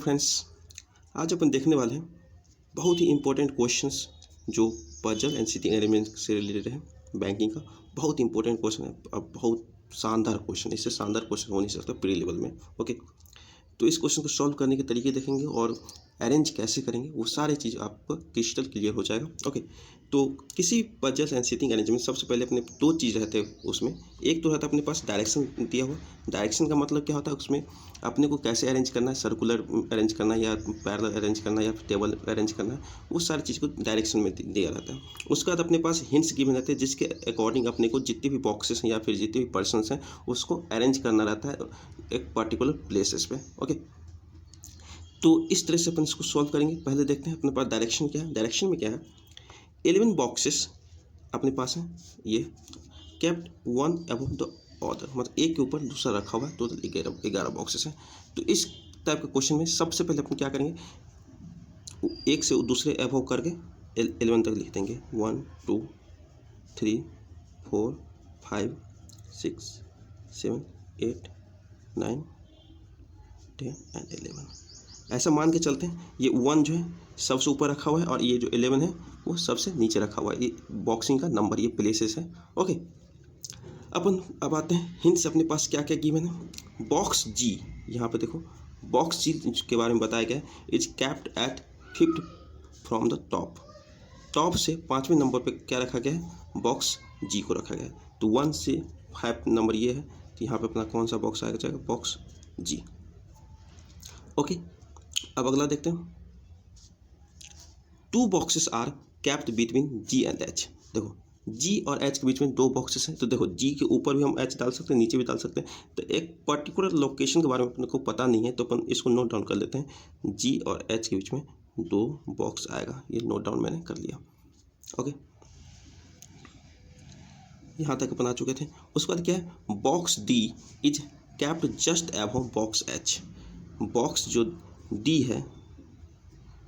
Friends, आज अपन देखने वाले हैं बहुत ही इम्पोर्टेंट क्वेश्चंस जो पजल एंड सीटिंग अरेंजमेंट से रिलेटेड है। बैंकिंग का बहुत इंपॉर्टेंट क्वेश्चन है, अब बहुत शानदार क्वेश्चन है, इससे शानदार क्वेश्चन हो नहीं सकता प्री लेवल में। ओके, तो इस क्वेश्चन को सॉल्व करने के तरीके देखेंगे और अरेंज कैसे करेंगे वो सारी चीज़ आपको क्रिस्टल क्लियर हो जाएगा। ओके, तो किसी पजल एंड सीटिंग अरेंजमेंट सबसे पहले अपने दो चीज़ रहते हैं उसमें। एक तो रहता है अपने पास डायरेक्शन दिया हुआ। डायरेक्शन का मतलब क्या होता है, उसमें अपने को कैसे अरेंज करना है, सर्कुलर अरेंज करना है या पैरेलल अरेंज करना है या टेबल अरेंज करना है, वो सारी चीज़ को डायरेक्शन में दिया रहता है। उसके बाद अपने पास हिंट्स गिवन रहते हैं जिसके अकॉर्डिंग अपने को जितने भी बॉक्सेस हैं या फिर जितने भी पर्सनस हैं उसको अरेंज करना रहता है एक पर्टिकुलर प्लेसेस पे। ओके, तो इस तरह से अपन इसको सॉल्व करेंगे। पहले देखते हैं अपने पास डायरेक्शन क्या है। डायरेक्शन में क्या है, 11 बॉक्सेस अपने पास है, ये kept one above the other, मतलब एक के ऊपर दूसरा रखा हुआ है, टोटल 11 बॉक्सेस है। तो इस टाइप के क्वेश्चन में सबसे पहले अपन क्या करेंगे, एक से दूसरे अबव करके 11 तक लिख देंगे। 1 2 3 4 5 6 7 8 9 10 एंड 11। ऐसा मान के चलते हैं ये 1 जो है सबसे ऊपर रखा हुआ है और ये जो 11 है वो सबसे नीचे रखा हुआ है। ये बॉक्सिंग का नंबर, ये प्लेसेस है। ओके, अपन अब आते हैं हिंट्स। अपने पास क्या क्या गिवन है। बॉक्स जी, यहाँ पे देखो बॉक्स जी के बारे में बताया गया है, is kept eight 5th from the top. Top से 5वें नंबर पे क्या रखा गया है, बॉक्स जी को रखा गया है। तो 1 से 5 नंबर ये है, तो यहाँ पे अपना कौन सा बॉक्स आएगा, जाएगा बॉक्स जी। ओके, अब अगला देखते हैं। 2 boxes are kept between G and H. देखो जी और एच के बीच में 2 बॉक्सेस हैं, तो देखो जी के ऊपर भी हम एच डाल सकते हैं, नीचे भी डाल सकते हैं। तो एक पर्टिकुलर लोकेशन के बारे में अपने को पता नहीं है, तो अपन इसको नोट डाउन कर लेते हैं। जी और एच के बीच में 2 बॉक्स आएगा, ये नोट डाउन मैंने कर लिया। ओके, यहाँ तक अपन आ चुके थे। उसके बाद क्या है, box D is kept just above box H. Box जो डी है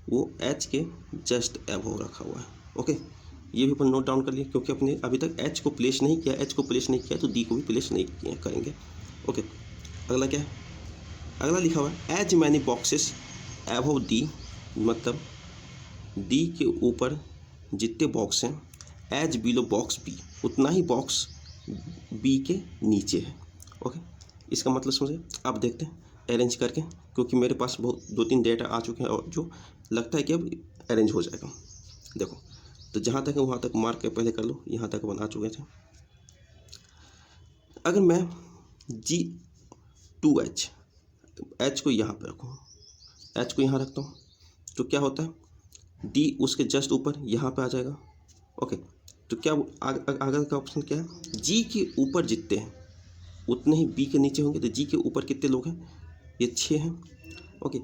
वो एच के जस्ट अबव रखा हुआ है। ओके, ये भी अपन नोट डाउन कर लिए, क्योंकि अपने अभी तक एच को प्लेस नहीं किया, एच को प्लेस नहीं किया तो डी को भी प्लेस नहीं किया करेंगे। ओके, अगला क्या है, अगला लिखा हुआ है as many boxes above D, मतलब डी के ऊपर जितने बॉक्स हैं, एज बिलो बॉक्स बी, उतना ही बॉक्स बी के नीचे है। ओके, इसका मतलब समझे। अब देखते हैं अरेंज करके, क्योंकि मेरे पास बहुत 2-3 डेटा आ चुके हैं और जो लगता है कि अब अरेंज हो जाएगा। देखो, तो जहाँ तक है वहाँ तक मार्क के पहले कर लो, यहाँ तक अपन आ चुके थे। अगर मैं G2H, H को यहाँ पे रखूँ, H को यहाँ रखता हूँ, तो क्या होता है, D उसके जस्ट ऊपर यहाँ पे आ जाएगा। ओके, तो क्या आगे का ऑप्शन क्या है, G के ऊपर जितने हैं उतने ही B के नीचे होंगे। तो G के ऊपर कितने लोग हैं, ये 6 हैं। ओके,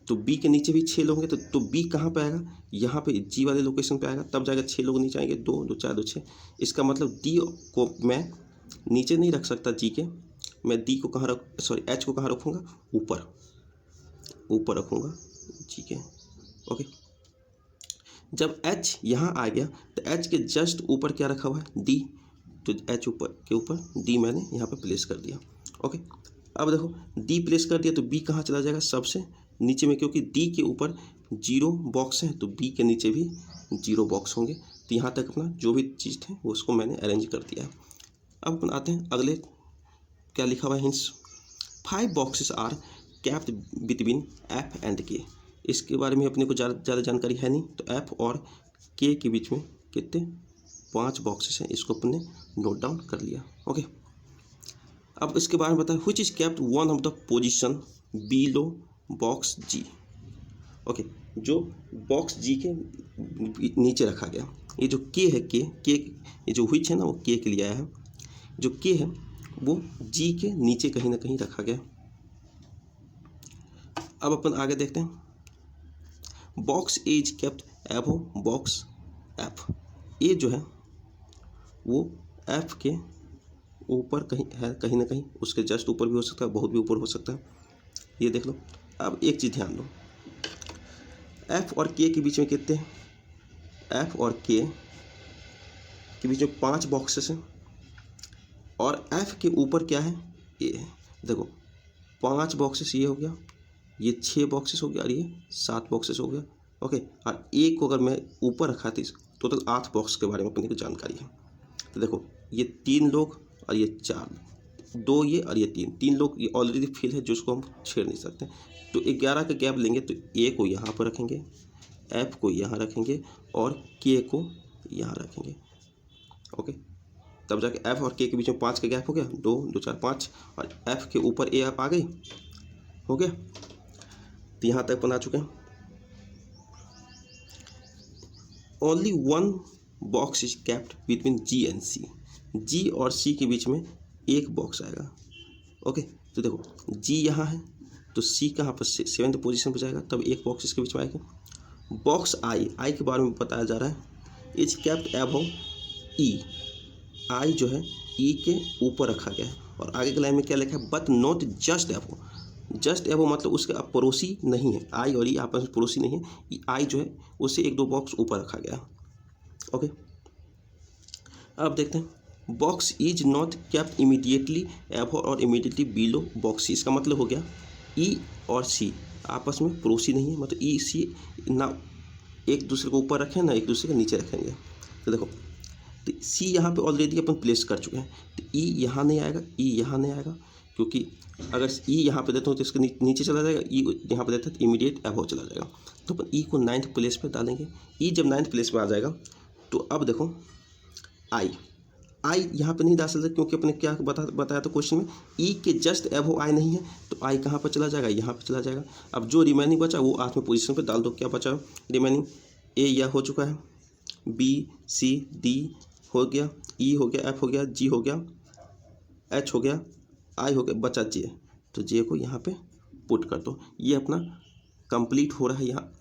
तो B के नीचे भी 6 लोग होंगे, तो B कहाँ पे आएगा, यहाँ पे G वाले लोकेशन पे आएगा, तब जाएगा 6 लोग नीचे आएंगे, 2 2 4 2 6। इसका मतलब D को मैं नीचे नहीं रख सकता G के, मैं D को कहाँ H को कहाँ रखूँगा, ऊपर रखूँगा G के। ओके, जब H यहाँ आ गया तो H के जस्ट ऊपर क्या रखा हुआ है, D, तो H के ऊपर D मैंने यहाँ पे प्लेस कर दिया। ओके, अब देखो D प्लेस कर दिया तो B कहाँ चला जाएगा, सबसे नीचे में, क्योंकि D के ऊपर 0 बॉक्स है तो B के नीचे भी 0 बॉक्स होंगे। तो यहाँ तक अपना जो भी चीज़ थे वो उसको मैंने अरेंज कर दिया है। अब अपन आते हैं अगले, क्या लिखा हुआ है hints. 5 boxes are kept between F and K। इसके बारे में अपने को ज़्यादा जानकारी है नहीं, तो F और K के बीच में कितने 5 बॉक्सेस हैं, इसको अपन ने नोट डाउन कर लिया। ओके, अब इसके बारे में बताएं, which is kept one of the position below box G. Okay, जो बॉक्स जी के नीचे रखा गया, ये जो के है, के ये जो व्हिच है ना वो के लिए आया है, जो के है वो जी के नीचे कहीं ना कहीं रखा गया। अब अपन आगे देखते हैं, box A is kept above box F. A जो है वो एफ के ऊपर कहीं है, कहीं ना कहीं उसके जस्ट ऊपर भी हो सकता है, बहुत भी ऊपर हो सकता है, ये देख लो। अब एक चीज़ ध्यान दो, एफ और के के बीच में कितने हैं, एफ और के बीच में 5 बॉक्सेस हैं और एफ के ऊपर क्या है, ए है। देखो 5 बॉक्सेस ये हो गया, ये 6 बॉक्सेस हो गया और ये 7 बॉक्सेस हो गया। ओके, और एक को अगर मैं ऊपर रखा तो टोटल 8 बॉक्स के बारे में अपने को जानकारी है। तो देखो ये 3 लोग और ये 4, 2 ये और ये 3 लोग ये ऑलरेडी फिल है, जिसको हम छेड़ नहीं सकते। तो 11 का गैप लेंगे तो ए को यहाँ पर रखेंगे, एफ को यहाँ रखेंगे और के को यहाँ रखेंगे। ओके, तब जाके एफ और के बीच में 5 का गैप हो गया, 2 2 4 5, और एफ के ऊपर ए आप आ गई, हो गया। तो यहाँ तक बना चुके हैं। Only 1 box is kept between G and C. G और सी के बीच में एक बॉक्स आएगा। ओके, तो देखो जी यहाँ है तो सी कहाँ पर 7th पोजीशन पर जाएगा, तब एक बॉक्स इसके बीच में आएगा। बॉक्स आई के बारे में बताया जा रहा है, इज कैप्ट अबव ई। आई जो है ई के ऊपर रखा गया है, और आगे के लाइन में क्या लिखा है, but not just above. Just above मतलब उसके अब पड़ोसी नहीं है, आई और ई आपस में पड़ोसी नहीं है। आई जो है उससे 1-2 बॉक्स ऊपर रखा गया है। ओके, अब देखते हैं, box is not kept immediately above और इमीडिएटली बिलो बॉक्स सी। इसका मतलब हो गया ई और सी आपस में पड़ोसी नहीं है, मतलब ई सी ना एक दूसरे को ऊपर रखें ना एक दूसरे के नीचे रखेंगे। तो देखो तो सी यहाँ पे ऑलरेडी अपन प्लेस कर चुके हैं, तो ई यहाँ नहीं आएगा, ई यहाँ नहीं आएगा, क्योंकि अगर ई यहाँ पे देता हूँ तो इसके नीचे चला जाएगा, ई यहाँ पे देता है तो इमीडिएट अबव चला जाएगा। तो अपन ई को 9th प्लेस पे डालेंगे। ई जब 9th प्लेस पे आ जाएगा तो अब देखो आई यहाँ पे नहीं डाल सकते, क्योंकि अपने क्या बताया तो क्वेश्चन में ई के जस्ट अबव आई नहीं है, तो आई कहाँ पर चला जाएगा, यहाँ पे चला जाएगा। अब जो रिमेनिंग बचा वो 8वें पोजीशन पे डाल दो। क्या बचा रिमेनिंग, ए या हो चुका है, बी सी डी हो गया, ई हो गया, एफ हो गया, जी हो गया, एच हो गया, आई हो गया, बचा जे। तो जे को यहाँ पे पुट कर दो। ये अपना कंप्लीट हो रहा है यहाँ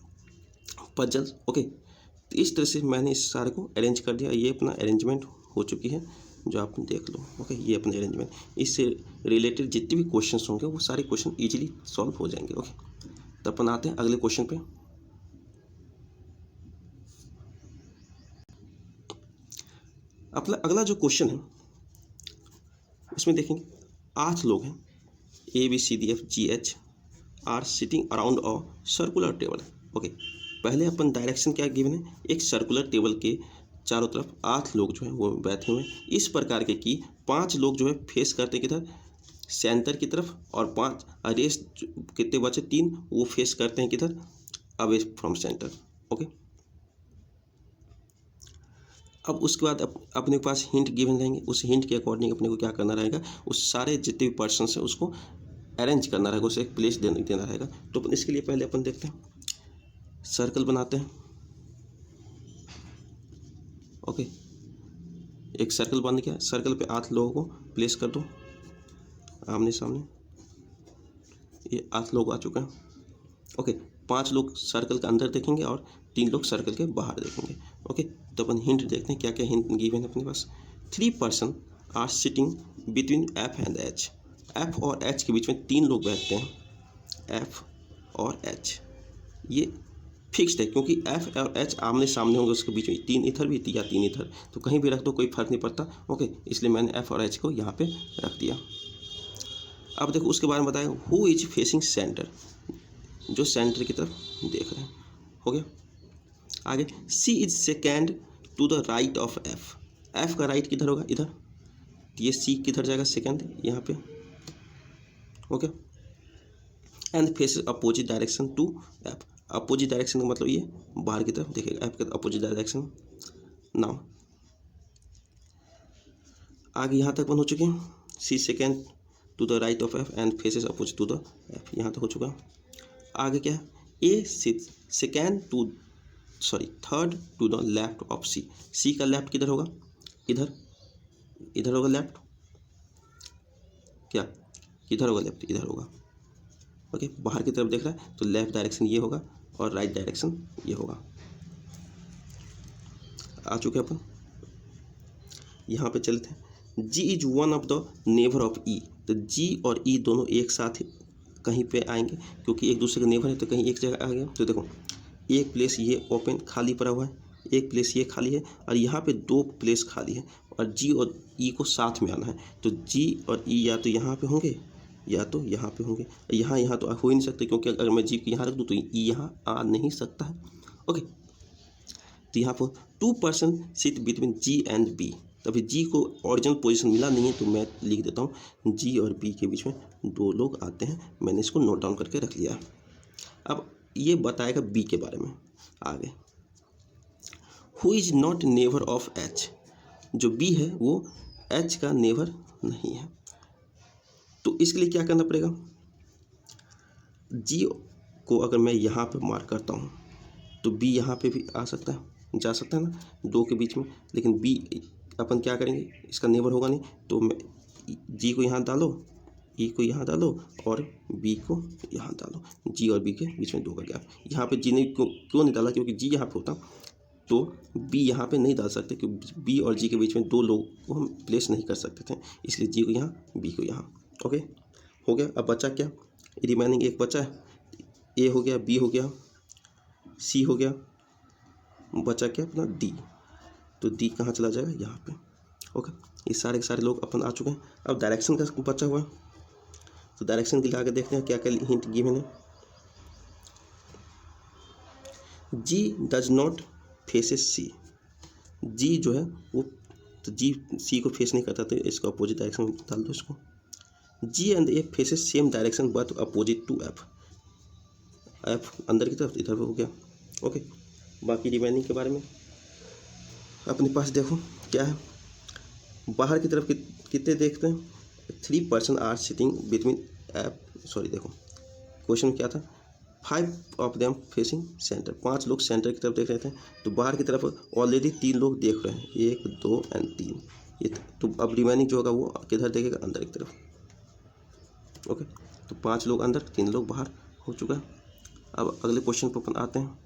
पजल। ओके, तो इस तरह से मैंने इस सारे को अरेंज कर दिया। ये अपना अरेंजमेंट हो चुकी है, जो आप देख लो। ओके, ये अपना अरेंजमेंट, इससे रिलेटेड जितने भी क्वेश्चन होंगे वो सारे क्वेश्चन इजीली सॉल्व हो जाएंगे। ओके, तो अपन आते हैं अगले क्वेश्चन पे। अपना अगला जो क्वेश्चन है इसमें देखेंगे 8 लोग हैं, A B C D F G H are sitting around a circular table. Okay, पहले अपन डायरेक्शन क्या गिवन है, एक सर्कुलर टेबल के चारों तरफ 8 लोग जो हैं वो बैठे हुए हैं, इस प्रकार के कि 5 लोग जो है फेस करते हैं किधर, सेंटर की तरफ, और 5 रेस्ट कितने बचे 3 वो फेस करते हैं किधर, अवे फ्रॉम सेंटर। ओके, अब उसके बाद अपने पास हिंट गिवन रहेंगे, उस हिंट के अकॉर्डिंग अपने को क्या करना रहेगा, उस सारे जितने भी पर्सन्स हैं उसको अरेंज करना रहेगा, उसे एक प्लेस देना रहेगा। तो अपन इसके लिए पहले अपन देखते हैं, सर्कल बनाते हैं। ओके, एक सर्कल बन गया, सर्कल पे 8 लोगों को प्लेस कर दो आमने सामने। ये 8 लोग आ चुके हैं। ओके, 5 लोग सर्कल के अंदर देखेंगे और 3 लोग सर्कल के बाहर देखेंगे। ओके, तो अपन हिंट देखते हैं क्या क्या हिंट गिवन है अपने पास। 3 person are sitting between F and H. F और एच के बीच में 3 लोग बैठते हैं, एफ और एच। ये फिक्स्ड है, क्योंकि एफ और एच आमने सामने होंगे, उसके बीच में 3 इधर भी या 3 इधर, तो कहीं भी रख दो कोई फर्क नहीं पड़ता। ओके, इसलिए मैंने एफ और एच को यहाँ पे रख दिया। अब देखो उसके बारे में बताया, हु इज फेसिंग सेंटर, जो सेंटर की तरफ देख रहे हैं। हो गया, आगे C is second to the right of F. F का राइट किधर होगा, इधर, तो ये सी किधर जाएगा, सेकेंड यहाँ पे। Okay, and faces opposite direction to F. Opposite direction का मतलब ये बाहर की तरफ देखेगा, एफ का अपोजिट डायरेक्शन। नाउ आगे यहाँ तक बन हो चुके हैं, C second to the right of F and faces opposite to the F, यहाँ तक हो चुका। आगे क्या है, A second to third to the left of C. C का लेफ्ट किधर होगा, इधर, इधर होगा लेफ्ट, क्या किधर होगा, लेफ्ट इधर होगा। ओके, बाहर की तरफ देख रहा है तो लेफ्ट डायरेक्शन ये होगा और राइट डायरेक्शन ये होगा। आ चुके अपन, यहाँ पे चलते हैं। G is one of the neighbour of E. तो जी और ई दोनों एक साथ कहीं पे आएंगे, क्योंकि एक दूसरे के नेबर है तो कहीं एक जगह आ गया। तो देखो एक प्लेस ये ओपन खाली पड़ा हुआ है, एक प्लेस ये खाली है, और यहाँ पे 2 प्लेस खाली है, और जी और ई को साथ में आना है। तो जी और ई या तो यहाँ पे होंगे या तो यहाँ पे होंगे, यहाँ तो हो ही नहीं सकते क्योंकि अगर मैं जी को यहाँ रख दूँ तो ई यहाँ आ नहीं सकता है। ओके, तो यहाँ पर 2 person sit between G and B. तो अभी जी को ओरिजिनल पोजीशन मिला नहीं है तो मैं लिख देता हूँ जी और बी के बीच में 2 लोग आते हैं। मैंने इसको नोट डाउन करके रख लिया। अब ये बताएगा बी के बारे में आगे। Who is not neighbour of H, जो बी है वो एच का नेबर नहीं है। तो इसके लिए क्या करना पड़ेगा, जी को अगर मैं यहाँ पे मार्क करता हूँ तो बी यहाँ पे भी आ सकता है, जा सकता है ना 2 के बीच में, लेकिन बी अपन क्या करेंगे, इसका नेबर होगा नहीं तो मैं जी को यहाँ डालो, ई को यहाँ डालो और बी को यहाँ डालो। जी और बी के बीच में 2 का गैप। यहाँ पे जी ने क्यों नहीं डाला, क्योंकि जी यहाँ पे होता तो बी यहाँ पे नहीं डाल सकते, क्योंकि बी और जी के बीच में 2 लोग को हम प्लेस नहीं कर सकते थे, इसलिए जी को यहाँ, बी को यहाँ। ओके, हो गया। अब बचा क्या, रिमेनिंग एक बचा है, ए हो गया, बी हो गया, सी हो गया, बचा क्या अपना डी। तो डी कहाँ चला जाएगा, यहाँ पे। ओके, ये सारे के सारे लोग अपन आ चुके हैं। अब डायरेक्शन का बचा हुआ है, तो डायरेक्शन के लिए आगे देखते हैं क्या क्या हिंट गिवन है। जी डज नॉट फेसेस सी, जी जो है वो, तो जी सी को फेस नहीं करता तो इसको अपोजिट डायरेक्शन में डाल दो इसको। G and F faces same direction but opposite to F, F अंदर की तरफ, इधर हो गया। ओके, बाकी रिमेनिंग के बारे में अपने पास देखो क्या है। बाहर की तरफ कितने देखते हैं, 3 person are sitting between F, sorry देखो क्वेश्चन क्या था, 5 ऑफ देम फेसिंग सेंटर, 5 लोग सेंटर की तरफ देख रहे थे। तो बाहर की तरफ ऑलरेडी 3 लोग देख रहे हैं, 1 2 एंड 3 ये। तो अब रिमेनिंग जो होगा वो किधर देखेगा, अंदर की तरफ। ओके, तो 5 लोग अंदर 3 लोग बाहर हो चुका है। अब अगले क्वेश्चन पर अपन आते हैं।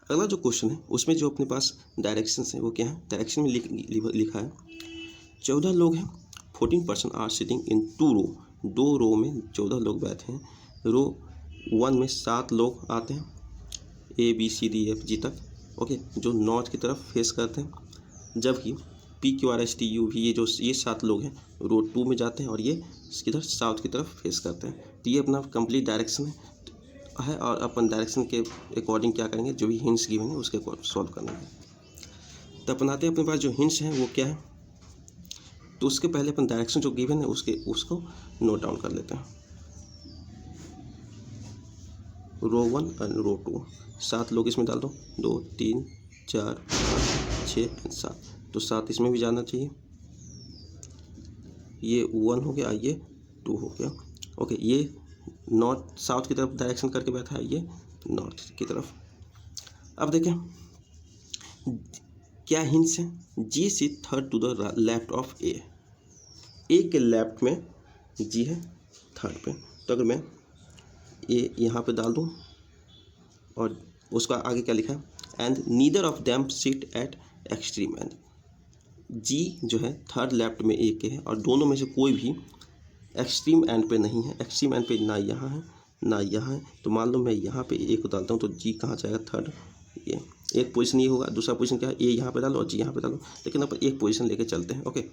अगला जो क्वेश्चन है उसमें जो अपने पास डायरेक्शन है वो क्या है, डायरेक्शन में लिखा है 14 लोग हैं, 14 पर्सन आर सिटिंग इन 2 रो, 2 रो में 14 लोग बैठे हैं। रो 1 में 7 लोग आते हैं, A B C D F G तक। ओके, जो नॉर्थ की तरफ फेस करते हैं, जबकि P Q R S T U भी ये 7 लोग हैं रो 2 में जाते हैं और ये किधर साउथ की तरफ फेस करते हैं। तो ये अपना कंप्लीट डायरेक्शन है और अपन डायरेक्शन के अकॉर्डिंग क्या करेंगे, जो भी हिंट्स गिवन है उसके सॉल्व करना है। तो अपन आते हैं, अपने पास जो हिंट्स हैं वो क्या है, तो उसके पहले अपन डायरेक्शन जो गिवन है उसको नोट डाउन कर लेते हैं। रो 1 और रो 2, 7 लोग इसमें डाल दो, 2 3 4 5 6 और 7, तो 7 इसमें भी जाना चाहिए। ये 1 हो गया, ये 2 हो गया। ओके, ये नॉर्थ साउथ की तरफ डायरेक्शन करके बैठा है, ये नॉर्थ की तरफ। अब देखें क्या हिंट्स हैं, G C third to the left of A, A के लेफ्ट में जी है थर्ड पे। तो अगर मैं ए यहाँ पे डाल दूँ और उसका आगे क्या लिखा है, and neither of them sit at extreme end, G जो है थर्ड लेफ्ट में ए के है और दोनों में से कोई भी एक्सट्रीम एंड पे नहीं है। एक्सट्रीम एंड पे ना यहाँ है ना यहाँ है, तो मान लो मैं यहाँ पे ए को डालता हूँ तो जी कहाँ जाएगा, थर्ड। ये एक पोजीशन ये होगा, दूसरा पोजीशन क्या है, ए यहाँ पे डालो और जी यहाँ पे डालो, लेकिन अपन एक पोजीशन लेके चलते हैं। ओके,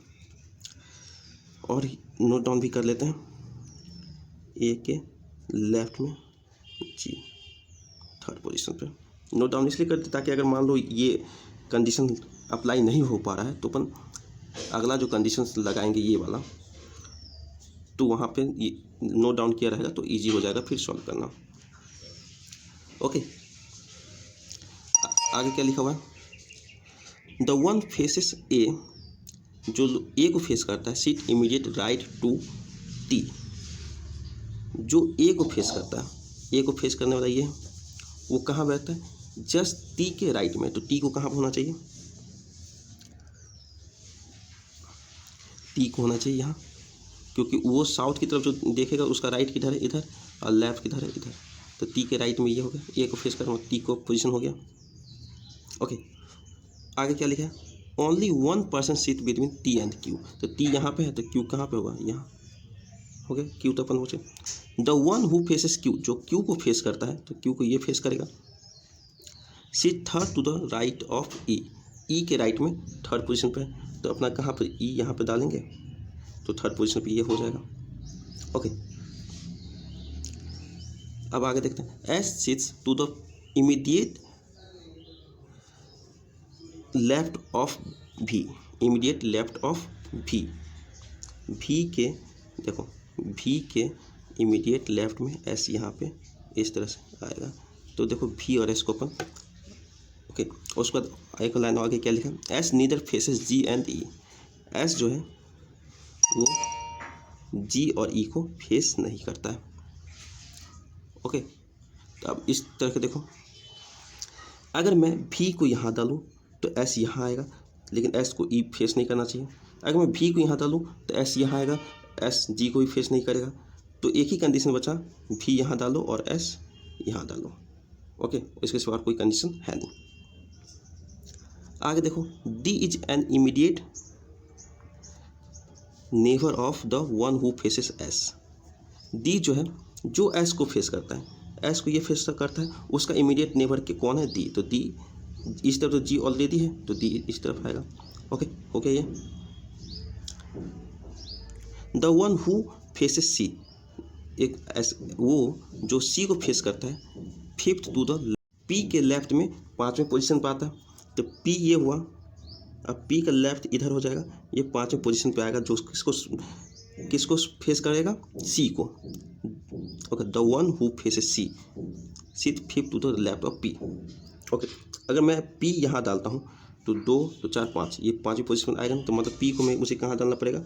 और नोट डाउन भी कर लेते हैं, ए के लेफ्ट में जी थर्ड पोजीशन पे नोट डाउन इसलिए करते ताकि अगर मान लो ये कंडीशन अप्लाई नहीं हो पा रहा है तो अपन अगला जो कंडीशन लगाएंगे ये वाला, तो वहाँ पे नोट डाउन किया रहेगा तो इजी हो जाएगा फिर सॉल्व करना। ओके, आगे क्या लिखा हुआ है, द वन फेसेस ए, जो ए को फेस करता है, seat immediate right to T, जो ए को फेस करता है, ए को फेस करने वाला ये वो कहाँ बैठता है, जस्ट टी के राइट में। तो टी को कहाँ होना चाहिए, टी को होना चाहिए यहाँ, क्योंकि वो साउथ की तरफ जो देखेगा उसका राइट किधर है, इधर, और लेफ्ट किधर है, इधर। तो टी के राइट में ये हो गया, ए को फेस करना, टी को पोजीशन हो गया। ओके, आगे क्या लिखा है, only 1 person sit between T and Q, तो टी यहाँ पे है तो क्यू कहाँ पे होगा, यहाँ हो गया, क्यू तो अपन हो जाए। The one who faces Q, जो क्यू को फेस करता है तो क्यू को ये फेस करेगा। Sit third to the right of E, E के राइट में थर्ड पोजीशन पे, तो अपना कहाँ पे ई यहाँ पे डालेंगे तो थर्ड पोजीशन पे ये हो जाएगा। ओके, अब आगे देखते हैं। S sits to the immediate left of B, immediate left of B, B के देखो, भी के इमीडिएट लेफ्ट में एस यहाँ पे इस तरह से आएगा। तो देखो भी और एस को अपन ओके, उसके बाद एक लाइन आगे क्या लिखा, S neither faces G and E, S जो है वो जी और ई को फेस नहीं करता है। ओके, तो अब इस तरह के देखो, अगर मैं भी को यहाँ डालूँ तो एस यहाँ आएगा, लेकिन एस को ई फेस नहीं करना चाहिए। अगर मैं भी को यहाँ डालूँ तो एस यहाँ आएगा, एस जी को भी फेस नहीं करेगा। तो एक ही कंडीशन बचा, भी यहाँ डालो और एस यहाँ डालो। ओके, इसके सिवा कोई कंडीशन है नहीं। आगे देखो, D is an immediate neighbour of the one who faces S. D जो है, जो एस को फेस करता है, एस को ये फेस करता है, उसका इमीडिएट नेबर के कौन है, डी। तो डी इस तरफ, तो जी ऑलरेडी है तो डी इस तरफ आएगा। ओके, हो गया ये। द वन हु फेसेस सी, एक एस वो जो सी को फेस करता है, फिफ्थ टू द पी के लेफ्ट में 5वें पोजीशन पर आता है। तो पी ये हुआ, अब पी का लेफ्ट इधर हो जाएगा, ये 5वें पोजीशन पे आएगा, जो किसको फेस करेगा, सी को। Okay, the one who faces C sit fifth to the left of P. Okay, अगर मैं पी यहाँ डालता हूँ तो 2 तो 4 5, ये 5वीं पोजीशन में आएगा ना, तो मतलब पी को मुझे कहाँ डालना पड़ेगा,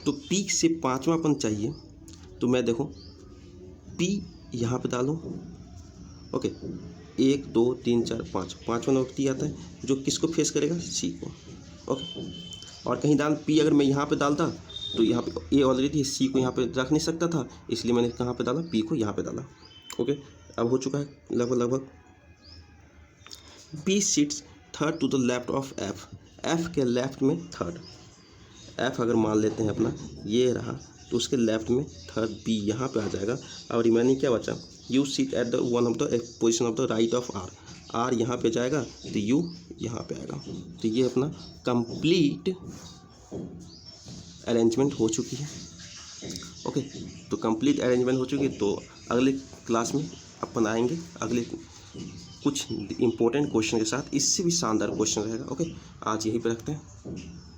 तो पी से 5वां अपन चाहिए। तो मैं देखो पी यहाँ पे डालूँ। ओके, 1 2 3 4 5, 5वां नंबर टी आता है, जो किसको फेस करेगा, सी को। ओके, और कहीं डाल पी अगर मैं यहाँ पे डालता तो यहाँ पे ए ऑलरेडी सी को यहाँ पे रख नहीं सकता था, इसलिए मैंने कहाँ पे डाला, पी को यहाँ पे डाला। ओके, अब हो चुका है लगभग। B seats third to the left of F, F के लेफ्ट में थर्ड, एफ अगर मान लेते हैं अपना ये रहा, तो उसके लेफ्ट में थर्ड बी यहाँ पे आ जाएगा। और रिमेनिंग क्या बचा, U seat at the one of the position of the right of R, R यहाँ पे जाएगा तो यू यहाँ पे आएगा। तो ये अपना कंप्लीट अरेंजमेंट हो चुकी है। ओके, तो कंप्लीट अरेंजमेंट हो चुकी है। तो अगले क्लास में अपन आएंगे अगले कुछ इंपॉर्टेंट क्वेश्चन के साथ, इससे भी शानदार क्वेश्चन रहेगा। ओके, आज यहीं पे रखते हैं।